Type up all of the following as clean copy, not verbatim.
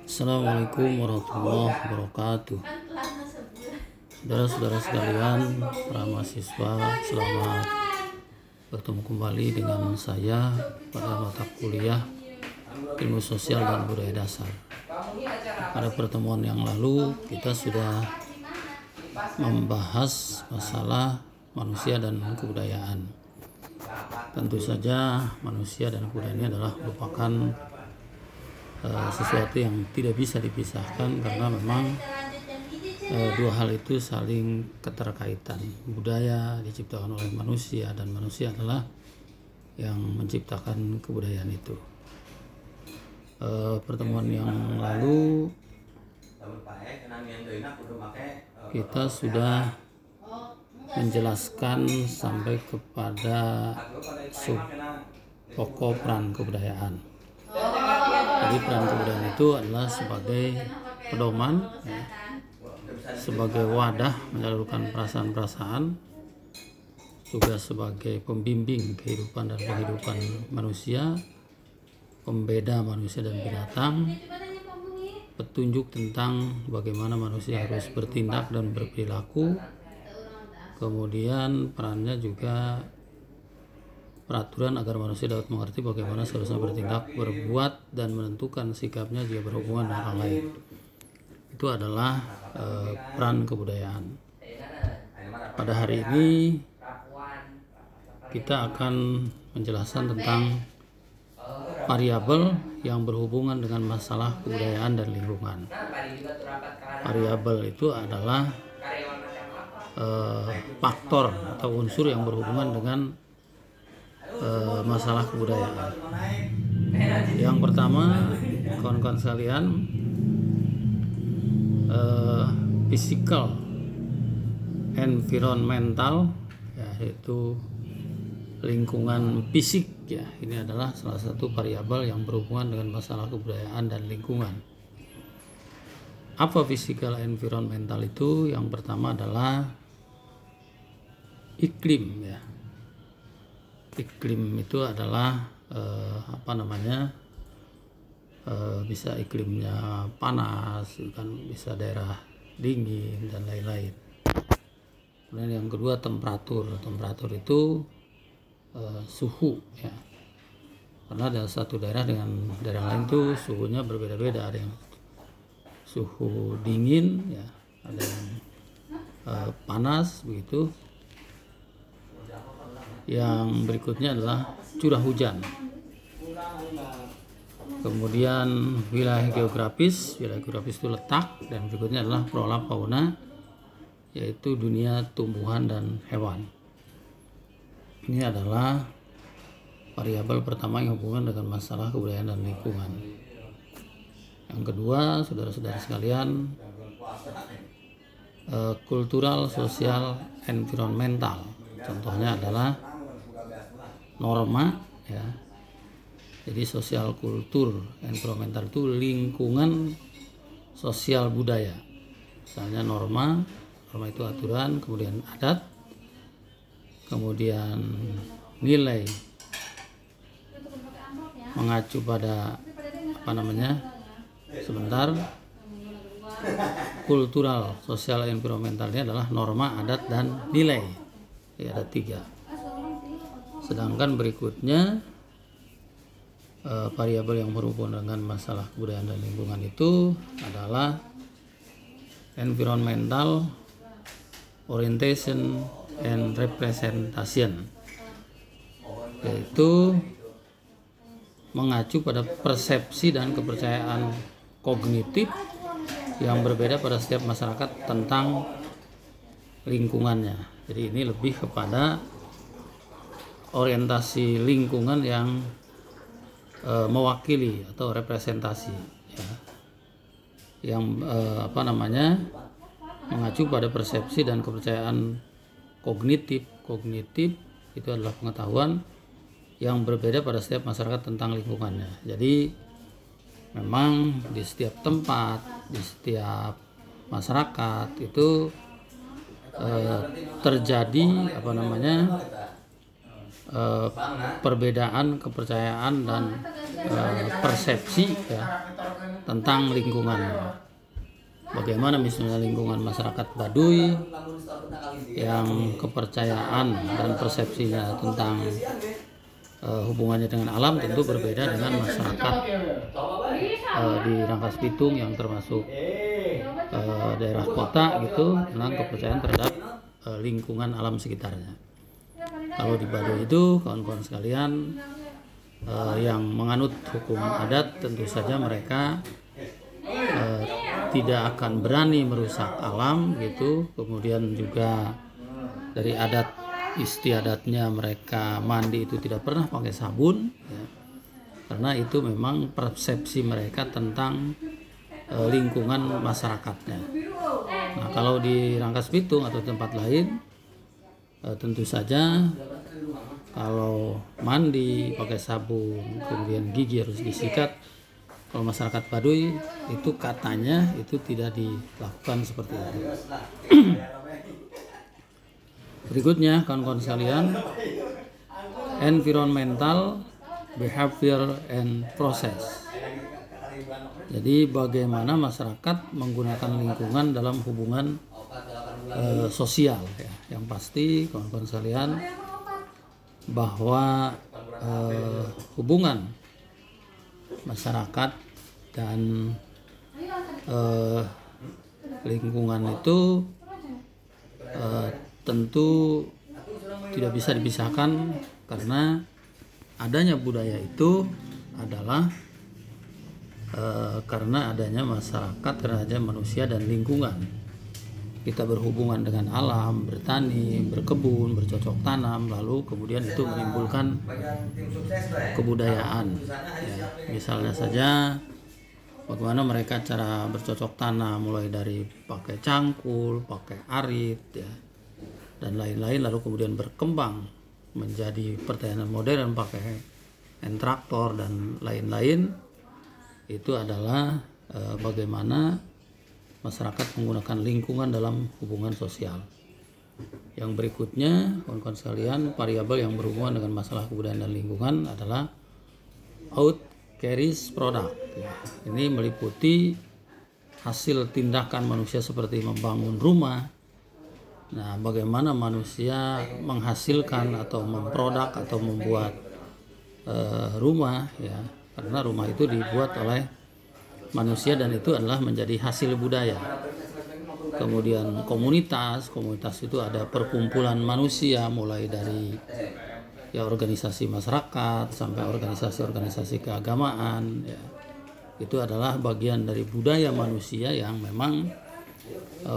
Assalamualaikum warahmatullahi wabarakatuh. Saudara-saudara sekalian, para mahasiswa, selamat bertemu kembali dengan saya pada mata kuliah Ilmu Sosial dan Budaya Dasar. Pada pertemuan yang lalu kita sudah membahas masalah manusia dan kebudayaan. Tentu saja manusia dan kebudayaan ini adalah merupakan sesuatu yang tidak bisa dipisahkan, karena memang dua hal itu saling keterkaitan. Budaya diciptakan oleh manusia dan manusia adalah yang menciptakan kebudayaan itu. Pertemuan yang lalu kita sudah menjelaskan sampai kepada pokok peran kebudayaan. Jadi peran kebudayaan itu adalah sebagai pedoman, sebagai wadah menyalurkan perasaan-perasaan, juga sebagai pembimbing kehidupan dan kehidupan manusia, pembeda manusia dan binatang, petunjuk tentang bagaimana manusia harus bertindak dan berperilaku. Kemudian perannya juga peraturan agar manusia dapat mengerti bagaimana seharusnya bertindak, berbuat, dan menentukan sikapnya jika berhubungan dengan orang lain. Itu adalah peran kebudayaan. Pada hari ini kita akan menjelaskan tentang variabel yang berhubungan dengan masalah kebudayaan dan lingkungan. Variabel itu adalah faktor atau unsur yang berhubungan dengan masalah kebudayaan. Yang pertama, kawan-kawan sekalian, physical environmental, yaitu lingkungan fisik, ya. Ini adalah salah satu variabel yang berhubungan dengan masalah kebudayaan dan lingkungan. Apa physical environmental itu? Yang pertama adalah iklim, ya. Iklim itu adalah bisa iklimnya panas, kan, bisa daerah dingin dan lain-lain. Kemudian yang kedua temperatur. Temperatur itu suhu, ya. Karena ada satu daerah dengan daerah lain tuh suhunya berbeda-beda. Ada yang suhu dingin, ya, ada yang panas begitu. Yang berikutnya adalah curah hujan. Kemudian wilayah geografis itu letak, dan berikutnya adalah flora fauna, yaitu dunia tumbuhan dan hewan. Ini adalah variabel pertama yang hubungan dengan masalah kebudayaan dan lingkungan. Yang kedua, saudara-saudara sekalian, kultural, sosial, environmental. Contohnya adalah norma, ya. Jadi sosial kultur, environmental itu lingkungan sosial budaya. Misalnya norma itu aturan, kemudian adat, kemudian nilai mengacu pada kultural, sosial, environmentalnya adalah norma, adat, dan nilai. Ya, ada 3. Sedangkan berikutnya variabel yang berhubungan dengan masalah kebudayaan dan lingkungan itu adalah environmental orientation and representation, yaitu mengacu pada persepsi dan kepercayaan kognitif yang berbeda pada setiap masyarakat tentang lingkungannya. Jadi ini lebih kepada orientasi lingkungan yang mewakili atau representasi, ya, yang mengacu pada persepsi dan kepercayaan kognitif itu adalah pengetahuan yang berbeda pada setiap masyarakat tentang lingkungannya. Jadi memang di setiap tempat, di setiap masyarakat itu terjadi perbedaan kepercayaan dan persepsi ya tentang lingkungan. Bagaimana misalnya lingkungan masyarakat Baduy yang kepercayaan dan persepsinya tentang hubungannya dengan alam tentu berbeda dengan masyarakat di Rangkas Bitung yang termasuk daerah kota gitu, tentang kepercayaan terhadap lingkungan alam sekitarnya. Kalau di Baduy itu kawan-kawan sekalian yang menganut hukum adat tentu saja mereka tidak akan berani merusak alam gitu. Kemudian juga dari adat istiadatnya mereka mandi itu tidak pernah pakai sabun ya, karena itu memang persepsi mereka tentang lingkungan masyarakatnya. Nah, kalau di Rangkas Bitung atau tempat lain tentu saja kalau mandi pakai sabun, kemudian gigi harus disikat. Kalau masyarakat Baduy itu katanya itu tidak dilakukan seperti itu. Berikutnya kawan-kawan sekalian, environmental behavior and process. Jadi bagaimana masyarakat menggunakan lingkungan dalam hubungan sosial ya. Yang pasti kawan-kawan sekalian bahwa hubungan masyarakat dan lingkungan itu tentu tidak bisa dipisahkan, karena adanya budaya itu adalah karena adanya masyarakat, karena adanya manusia dan lingkungan. Kita berhubungan dengan alam, bertani, berkebun, bercocok tanam, lalu kemudian itu menimbulkan kebudayaan ya. Misalnya saja bagaimana mereka cara bercocok tanam, mulai dari pakai cangkul, pakai arit ya, dan lain-lain, lalu kemudian berkembang menjadi pertanian modern pakai traktor dan lain-lain. Itu adalah bagaimana masyarakat menggunakan lingkungan dalam hubungan sosial. Yang berikutnya, kawan-kawan sekalian, variabel yang berhubungan dengan masalah kebudayaan dan lingkungan adalah out carries product. Ini meliputi hasil tindakan manusia seperti membangun rumah. Nah, bagaimana manusia menghasilkan atau memproduk atau membuat rumah ya, karena rumah itu dibuat oleh manusia dan itu adalah menjadi hasil budaya. Kemudian komunitas itu ada perkumpulan manusia, mulai dari ya organisasi masyarakat sampai organisasi keagamaan ya. Itu adalah bagian dari budaya manusia yang memang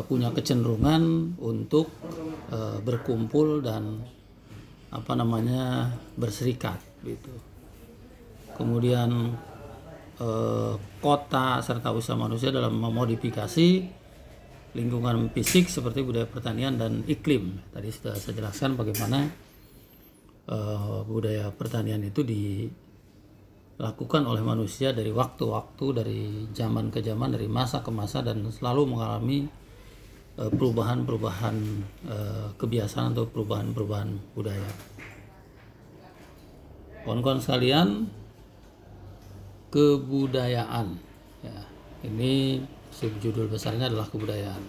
punya kecenderungan untuk berkumpul dan berserikat gitu. Kemudian kota serta usaha manusia dalam memodifikasi lingkungan fisik seperti budaya pertanian dan iklim. Tadi sudah saya jelaskan bagaimana budaya pertanian itu dilakukan oleh manusia dari waktu-waktu, dari zaman ke zaman, dari masa ke masa, dan selalu mengalami perubahan-perubahan kebiasaan atau perubahan-perubahan budaya. Kawan-kawan sekalian, kebudayaan ya, ini subjudul besarnya adalah kebudayaan.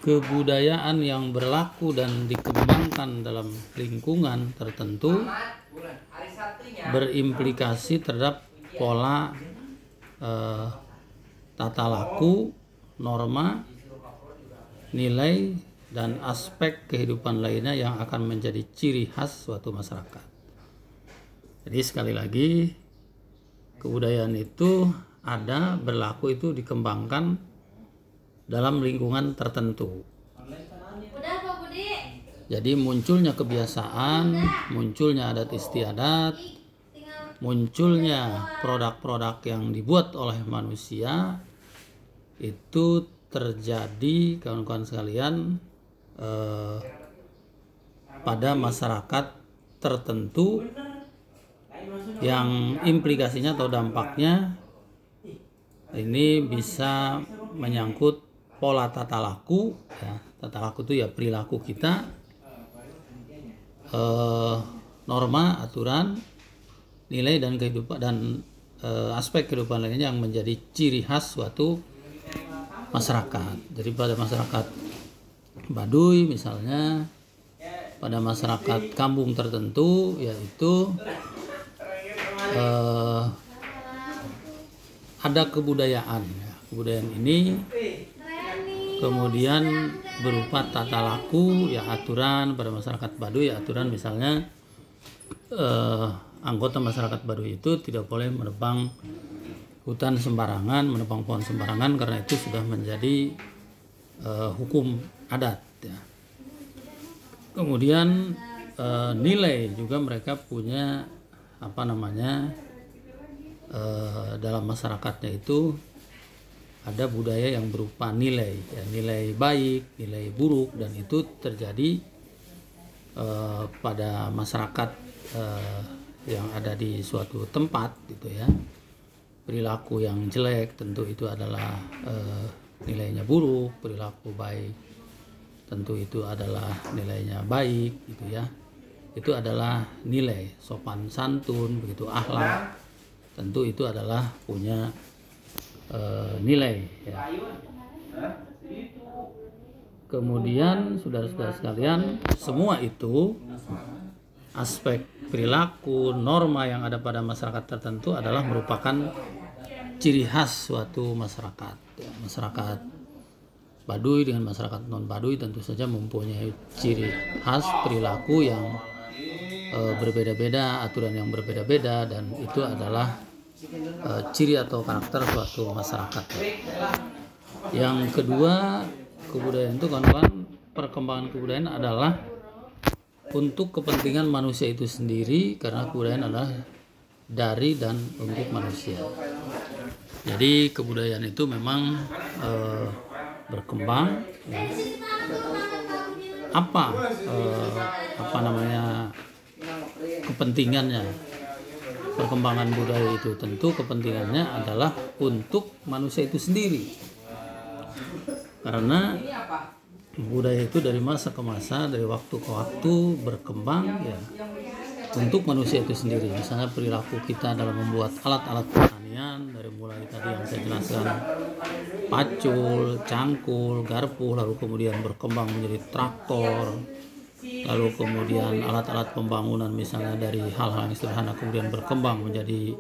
Kebudayaan yang berlaku dan dikembangkan dalam lingkungan tertentu berimplikasi terhadap pola tata laku, norma, nilai, dan aspek kehidupan lainnya yang akan menjadi ciri khas suatu masyarakat. Jadi sekali lagi, kebudayaan itu ada, berlaku, itu dikembangkan dalam lingkungan tertentu. Jadi munculnya kebiasaan, munculnya adat istiadat, munculnya produk-produk yang dibuat oleh manusia, itu terjadi kawan-kawan sekalian pada masyarakat tertentu yang implikasinya atau dampaknya ini bisa menyangkut pola tata laku ya. Tata laku itu ya perilaku kita, norma, aturan, nilai dan kehidupan dan aspek kehidupan lainnya yang menjadi ciri khas suatu masyarakat. Jadi pada masyarakat Baduy misalnya, pada masyarakat kampung tertentu, yaitu ada kebudayaan. Kebudayaan ini kemudian berupa tata laku, ya aturan pada masyarakat Baduy, aturan misalnya anggota masyarakat Baduy itu tidak boleh menebang hutan sembarangan, menebang pohon sembarangan, karena itu sudah menjadi hukum adat. Ya. Kemudian nilai juga mereka punya dalam masyarakatnya itu ada budaya yang berupa nilai, ya, nilai baik, nilai buruk, dan itu terjadi pada masyarakat yang ada di suatu tempat gitu ya. Perilaku yang jelek tentu itu adalah nilainya buruk, perilaku baik tentu itu adalah nilainya baik gitu ya. Itu adalah nilai sopan santun, begitu akhlak, tentu itu adalah punya nilai ya. Kemudian saudara-saudara sekalian, semua itu aspek perilaku, norma yang ada pada masyarakat tertentu adalah merupakan ciri khas suatu masyarakat. Ya, masyarakat Baduy dengan masyarakat non Baduy tentu saja mempunyai ciri khas perilaku yang berbeda-beda, aturan yang berbeda-beda, dan itu adalah ciri atau karakter suatu masyarakat. Yang kedua, kebudayaan itu kawan-kawan, perkembangan kebudayaan adalah untuk kepentingan manusia itu sendiri, karena kebudayaan adalah dari dan untuk manusia. Jadi kebudayaan itu memang berkembang. Ya. Kepentingannya? Perkembangan budaya itu tentu kepentingannya adalah untuk manusia itu sendiri, karena budaya itu dari masa ke masa, dari waktu ke waktu berkembang ya untuk manusia itu sendiri. Misalnya perilaku kita dalam membuat alat-alat pertanian, dari mulai tadi yang saya jelaskan pacul, cangkul, garpu, lalu kemudian berkembang menjadi traktor, lalu kemudian alat-alat pembangunan misalnya dari hal-hal yang sederhana kemudian berkembang menjadi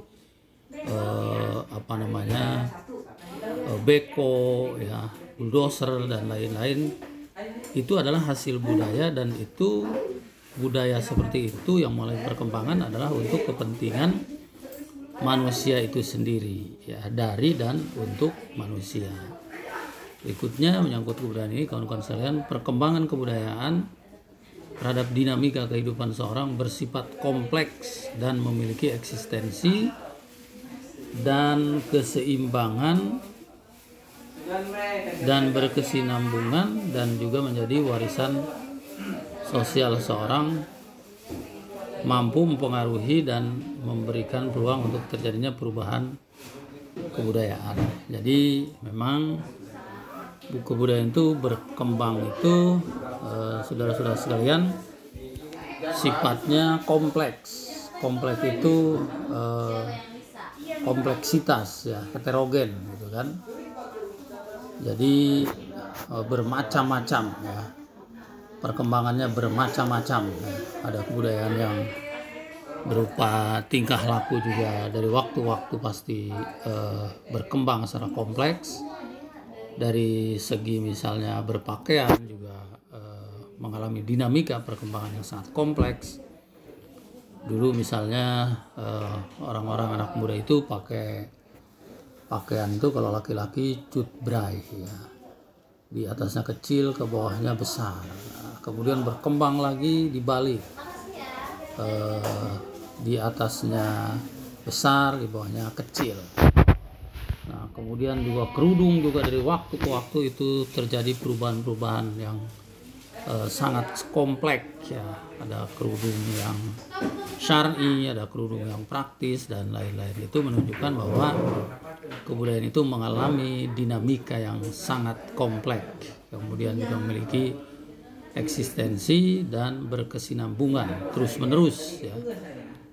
beko, ya, bulldozer dan lain-lain. Itu adalah hasil budaya, dan itu budaya seperti itu yang mulai perkembangan adalah untuk kepentingan manusia itu sendiri, ya, dari dan untuk manusia. Berikutnya menyangkut kebudayaan ini, kawan-kawan sekalian, perkembangan kebudayaan terhadap dinamika kehidupan seorang bersifat kompleks dan memiliki eksistensi dan keseimbangan dan berkesinambungan, dan juga menjadi warisan sosial seorang, mampu mempengaruhi dan memberikan peluang untuk terjadinya perubahan kebudayaan. Jadi memang kebudayaan itu berkembang itu saudara-saudara sekalian sifatnya kompleks. Kompleks itu kompleksitas, ya, heterogen gitu kan. Jadi bermacam-macam, ya. Perkembangannya bermacam-macam, ya. Ada kebudayaan yang berupa tingkah laku juga dari waktu-waktu pasti berkembang secara kompleks. Dari segi misalnya berpakaian juga mengalami dinamika perkembangan yang sangat kompleks. Dulu misalnya orang-orang anak muda itu pakai pakaian itu kalau laki-laki cut bray, ya. Di atasnya kecil, ke bawahnya besar. Nah, kemudian berkembang lagi dibalik. Di atasnya besar, di bawahnya kecil. Nah, kemudian juga kerudung juga dari waktu ke waktu itu terjadi perubahan-perubahan yang sangat kompleks, ya. Ada kerudung yang syar'i, ada kerudung yang praktis dan lain-lain. Itu menunjukkan bahwa kebudayaan itu mengalami dinamika yang sangat kompleks, kemudian juga memiliki eksistensi dan berkesinambungan terus-menerus, ya.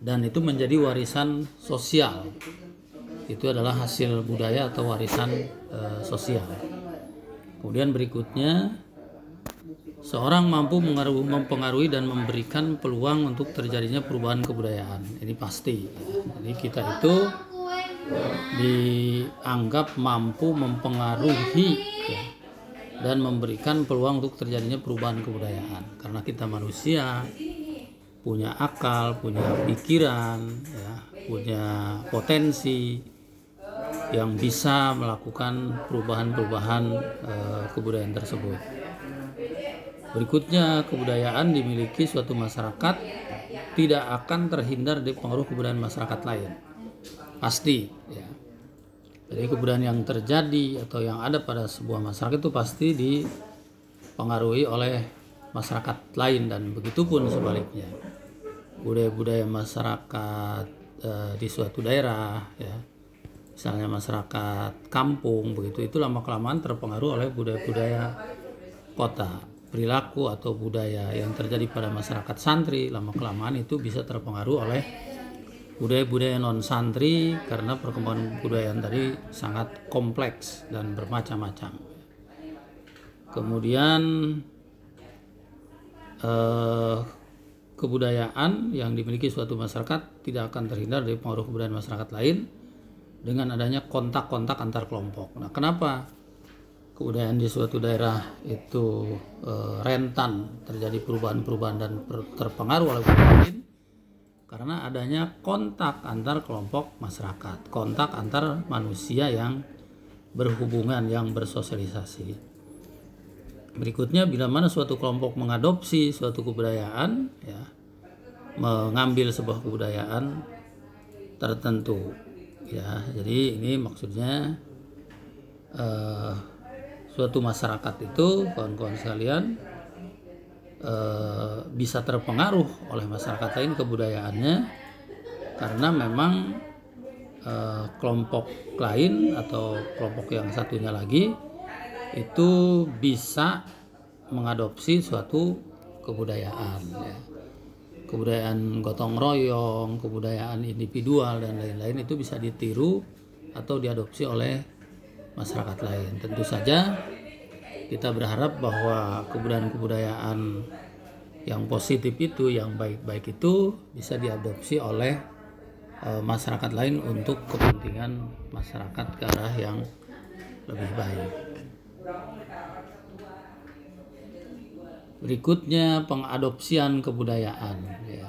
dan itu menjadi warisan sosial. Itu adalah hasil budaya atau warisan sosial. Kemudian berikutnya, seorang mampu mempengaruhi dan memberikan peluang untuk terjadinya perubahan kebudayaan. Ini pasti. Jadi kita itu dianggap mampu mempengaruhi ya, dan memberikan peluang untuk terjadinya perubahan kebudayaan. Karena kita manusia, punya akal, punya pikiran, ya, punya potensi yang bisa melakukan perubahan-perubahan kebudayaan tersebut. Berikutnya, kebudayaan dimiliki suatu masyarakat tidak akan terhindar dari pengaruh kebudayaan masyarakat lain. Pasti, ya. Jadi kebudayaan yang terjadi atau yang ada pada sebuah masyarakat itu pasti dipengaruhi oleh masyarakat lain, dan begitupun sebaliknya. Budaya-budaya masyarakat di suatu daerah, ya, misalnya masyarakat kampung, begitu, itu lama-kelamaan terpengaruh oleh budaya-budaya kota. Perilaku atau budaya yang terjadi pada masyarakat santri lama-kelamaan itu bisa terpengaruh oleh budaya-budaya non-santri, karena perkembangan kebudayaan tadi sangat kompleks dan bermacam-macam. Kemudian kebudayaan yang dimiliki suatu masyarakat tidak akan terhindar dari pengaruh kebudayaan masyarakat lain dengan adanya kontak-kontak antar kelompok. Nah, kenapa kebudayaan di suatu daerah itu rentan terjadi perubahan-perubahan dan terpengaruh oleh budaya lain? Karena adanya kontak antar kelompok masyarakat, kontak antar manusia yang berhubungan, yang bersosialisasi. Berikutnya, bila mana suatu kelompok mengadopsi suatu kebudayaan, ya, mengambil sebuah kebudayaan tertentu, ya. Jadi ini maksudnya suatu masyarakat itu, kawan-kawan sekalian, bisa terpengaruh oleh masyarakat lain kebudayaannya, karena memang kelompok lain atau kelompok yang satunya lagi itu bisa mengadopsi suatu kebudayaan, ya. Kebudayaan gotong royong, kebudayaan individual dan lain-lain itu bisa ditiru atau diadopsi oleh masyarakat lain. Tentu saja kita berharap bahwa kebudayaan-kebudayaan yang positif itu, yang baik-baik itu bisa diadopsi oleh masyarakat lain untuk kepentingan masyarakat ke arah yang lebih baik. Berikutnya, pengadopsian kebudayaan, ya.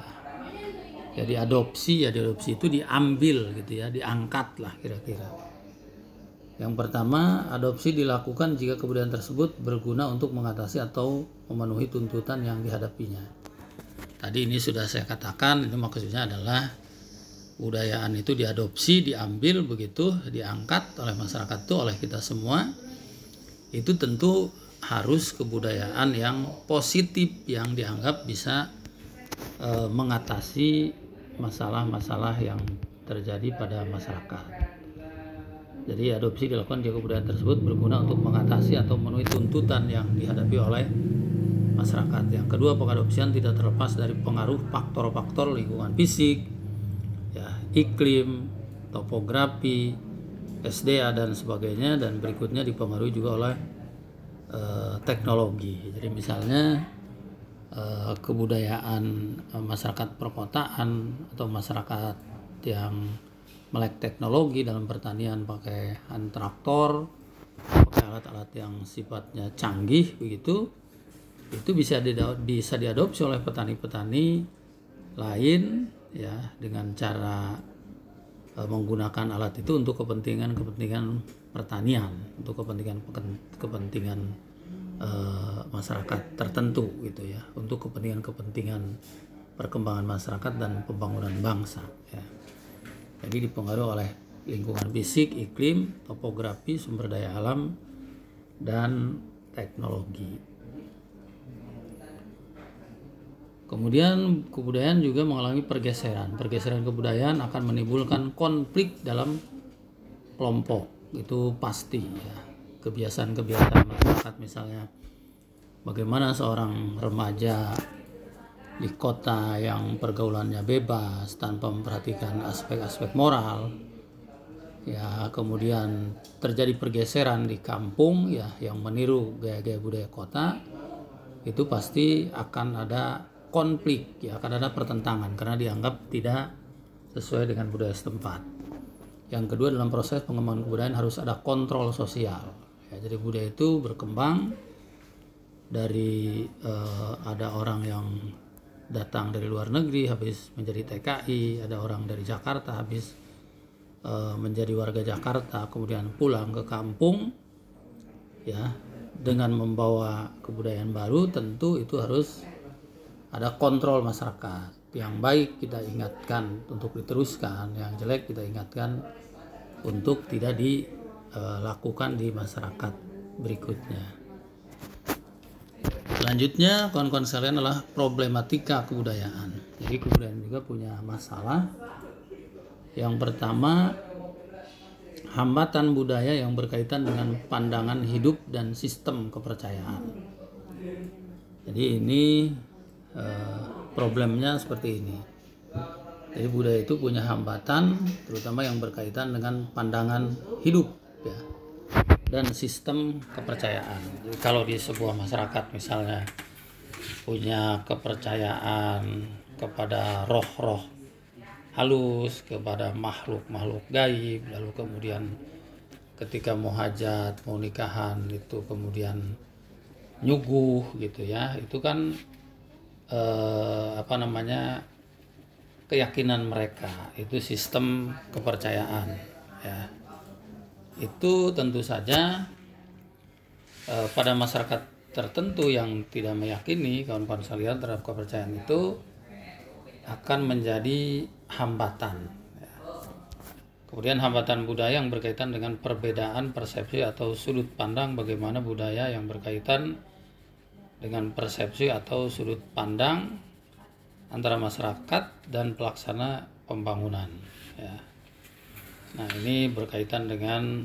Jadi adopsi itu diambil gitu ya, diangkat lah kira-kira. Yang pertama, adopsi dilakukan jika kebudayaan tersebut berguna untuk mengatasi atau memenuhi tuntutan yang dihadapinya. Tadi ini sudah saya katakan, itu maksudnya adalah kebudayaan itu diadopsi, diambil begitu, diangkat oleh masyarakat itu, oleh kita semua. Itu tentu harus kebudayaan yang positif, yang dianggap bisa mengatasi masalah-masalah yang terjadi pada masyarakat. Jadi adopsi dilakukan jika kebudayaan tersebut berguna untuk mengatasi atau memenuhi tuntutan yang dihadapi oleh masyarakat. Yang kedua, pengadopsian tidak terlepas dari pengaruh faktor-faktor lingkungan fisik, ya, iklim, topografi, SDA dan sebagainya, dan berikutnya dipengaruhi juga oleh teknologi. Jadi misalnya kebudayaan masyarakat perkotaan atau masyarakat yang melek teknologi dalam pertanian, pakai hand traktor, pakai alat-alat yang sifatnya canggih begitu, itu bisa diadopsi oleh petani-petani lain, ya, dengan cara menggunakan alat itu untuk kepentingan pertanian, untuk kepentingan masyarakat tertentu gitu ya, untuk kepentingan perkembangan masyarakat dan pembangunan bangsa, ya. Jadi dipengaruhi oleh lingkungan fisik, iklim, topografi, sumber daya alam, dan teknologi. Kemudian kebudayaan juga mengalami pergeseran. Pergeseran kebudayaan akan menimbulkan konflik dalam kelompok, itu pasti, ya. Kebiasaan-kebiasaan masyarakat, misalnya bagaimana seorang remaja di kota yang pergaulannya bebas tanpa memperhatikan aspek-aspek moral, ya kemudian terjadi pergeseran di kampung ya yang meniru gaya-gaya budaya kota, itu pasti akan ada konflik, ya akan ada pertentangan karena dianggap tidak sesuai dengan budaya setempat. Yang kedua, dalam proses pengembangan kebudayaan harus ada kontrol sosial. Ya, jadi budaya itu berkembang dari ada orang yang datang dari luar negeri habis menjadi TKI, ada orang dari Jakarta habis menjadi warga Jakarta kemudian pulang ke kampung, ya dengan membawa kebudayaan baru. Tentu itu harus ada kontrol masyarakat. Yang baik kita ingatkan untuk diteruskan, yang jelek kita ingatkan untuk tidak dilakukan di masyarakat berikutnya. Selanjutnya, kawan-kawan sekalian, adalah problematika kebudayaan. Jadi kebudayaan juga punya masalah. Yang pertama, hambatan budaya yang berkaitan dengan pandangan hidup dan sistem kepercayaan. Jadi ini problemnya seperti ini. Jadi budaya itu punya hambatan, terutama yang berkaitan dengan pandangan hidup, ya, dan sistem kepercayaan. Jadi kalau di sebuah masyarakat misalnya punya kepercayaan kepada roh-roh halus, kepada makhluk-makhluk gaib, lalu kemudian ketika mau hajat, mau nikahan itu kemudian nyuguh gitu ya, itu kan keyakinan mereka, itu sistem kepercayaan, ya. Itu tentu saja pada masyarakat tertentu yang tidak meyakini, kawan-kawan sekalian, terhadap kepercayaan itu akan menjadi hambatan, ya. Kemudian hambatan budaya yang berkaitan dengan perbedaan persepsi atau sudut pandang, bagaimana budaya yang berkaitan dengan persepsi atau sudut pandang antara masyarakat dan pelaksana pembangunan, ya. Nah, ini berkaitan dengan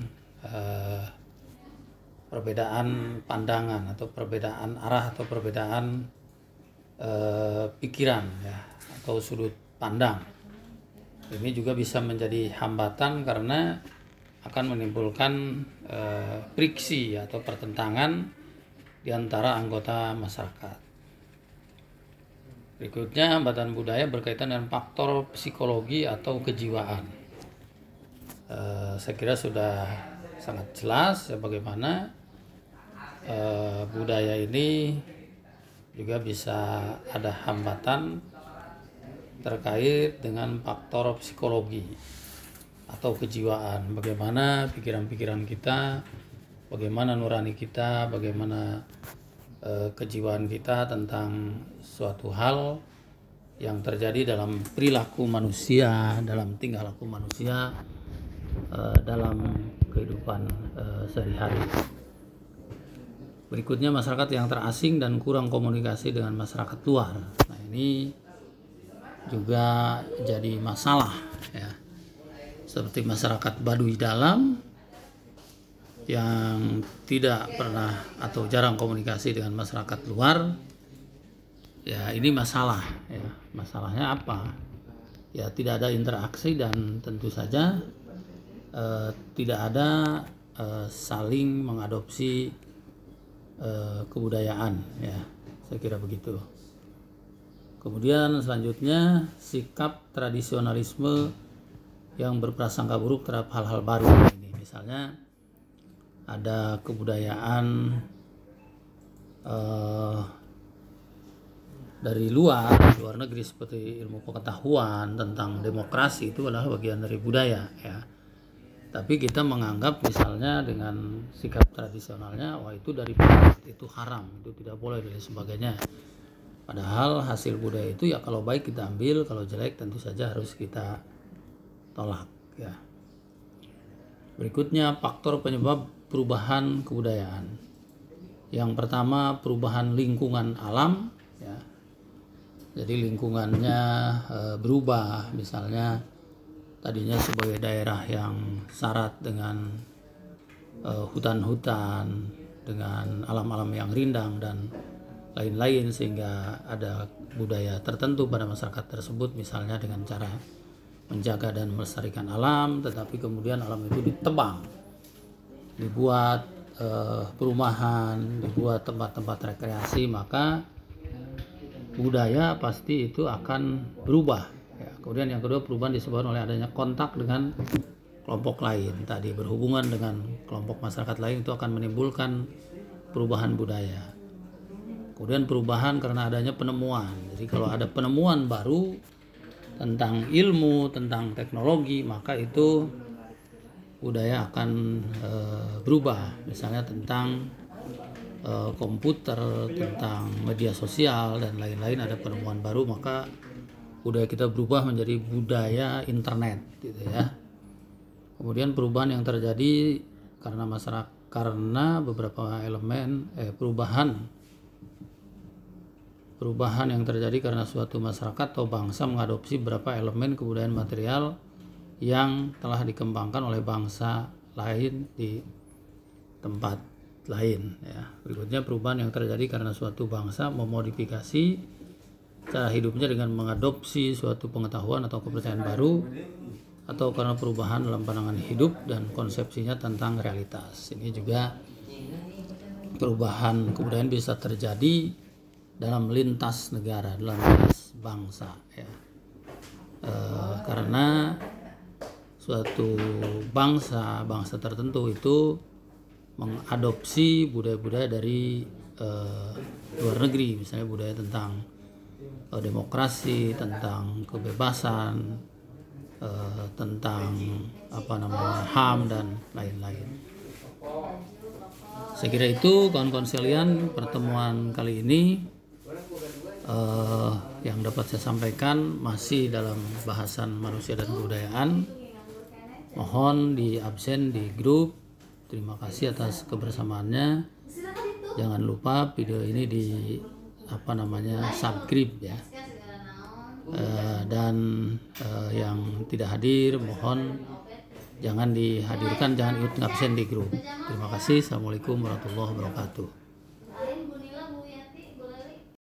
perbedaan pandangan atau perbedaan arah atau perbedaan pikiran, ya, atau sudut pandang. Ini juga bisa menjadi hambatan karena akan menimbulkan friksi atau pertentangan di antara anggota masyarakat. Berikutnya, hambatan budaya berkaitan dengan faktor psikologi atau kejiwaan. Saya kira sudah sangat jelas ya bagaimana budaya ini juga bisa ada hambatan terkait dengan faktor psikologi atau kejiwaan. Bagaimana pikiran-pikiran kita, bagaimana nurani kita, bagaimana kejiwaan kita tentang suatu hal yang terjadi dalam perilaku manusia, dalam tingkah laku manusia, dalam kehidupan sehari-hari. Berikutnya, masyarakat yang terasing dan kurang komunikasi dengan masyarakat luar. Nah, ini juga jadi masalah, ya. Seperti masyarakat Baduy Dalam yang tidak pernah atau jarang komunikasi dengan masyarakat luar, ya ini masalah, ya. Masalahnya apa? Ya tidak ada interaksi dan tentu saja tidak ada saling mengadopsi kebudayaan, ya. Saya kira begitu. Kemudian selanjutnya, sikap tradisionalisme yang berprasangka buruk terhadap hal-hal baru. Ini misalnya ada kebudayaan dari luar negeri seperti ilmu pengetahuan tentang demokrasi, itu adalah bagian dari budaya, ya. Tapi kita menganggap misalnya dengan sikap tradisionalnya, wah itu dari barat, itu haram, itu tidak boleh dan sebagainya. Padahal hasil budaya itu ya kalau baik kita ambil, kalau jelek tentu saja harus kita tolak, ya. Berikutnya, faktor penyebab perubahan kebudayaan. Yang pertama, perubahan lingkungan alam, ya. Jadi lingkungannya berubah, misalnya tadinya sebagai daerah yang syarat dengan hutan-hutan, dengan alam-alam yang rindang dan lain-lain, sehingga ada budaya tertentu pada masyarakat tersebut, misalnya dengan cara menjaga dan melestarikan alam, tetapi kemudian alam itu ditebang, dibuat perumahan, dibuat tempat-tempat rekreasi, maka budaya pasti itu akan berubah. Ya, kemudian yang kedua, perubahan disebabkan oleh adanya kontak dengan kelompok lain. Tadi berhubungan dengan kelompok masyarakat lain itu akan menimbulkan perubahan budaya. Kemudian perubahan karena adanya penemuan. Jadi kalau ada penemuan baru tentang ilmu, tentang teknologi, maka itu budaya akan berubah. Misalnya tentang komputer, tentang media sosial dan lain-lain, ada penemuan baru, maka budaya kita berubah menjadi budaya internet, gitu ya. Kemudian perubahan yang terjadi karena masyarakat, karena beberapa elemen perubahan yang terjadi karena suatu masyarakat atau bangsa mengadopsi beberapa elemen kebudayaan material yang telah dikembangkan oleh bangsa lain di tempat lain. Ya. Berikutnya, perubahan yang terjadi karena suatu bangsa memodifikasi cara hidupnya dengan mengadopsi suatu pengetahuan atau kepercayaan baru, atau karena perubahan dalam pandangan hidup dan konsepsinya tentang realitas. Ini juga perubahan kebudayaan bisa terjadi dalam lintas negara, dalam lintas bangsa, ya. Karena suatu bangsa tertentu itu mengadopsi budaya-budaya dari luar negeri, misalnya budaya tentang demokrasi, tentang kebebasan, tentang HAM dan lain-lain. Saya kira itu kawan-kawan sekalian, pertemuan kali ini yang dapat saya sampaikan masih dalam bahasan manusia dan kebudayaan. Mohon di absen di grup. Terima kasih atas kebersamaannya. Jangan lupa video ini di subscribe ya. Dan yang tidak hadir mohon jangan dihadirkan, jangan ikut absen di grup. Terima kasih. Assalamualaikum warahmatullahi wabarakatuh.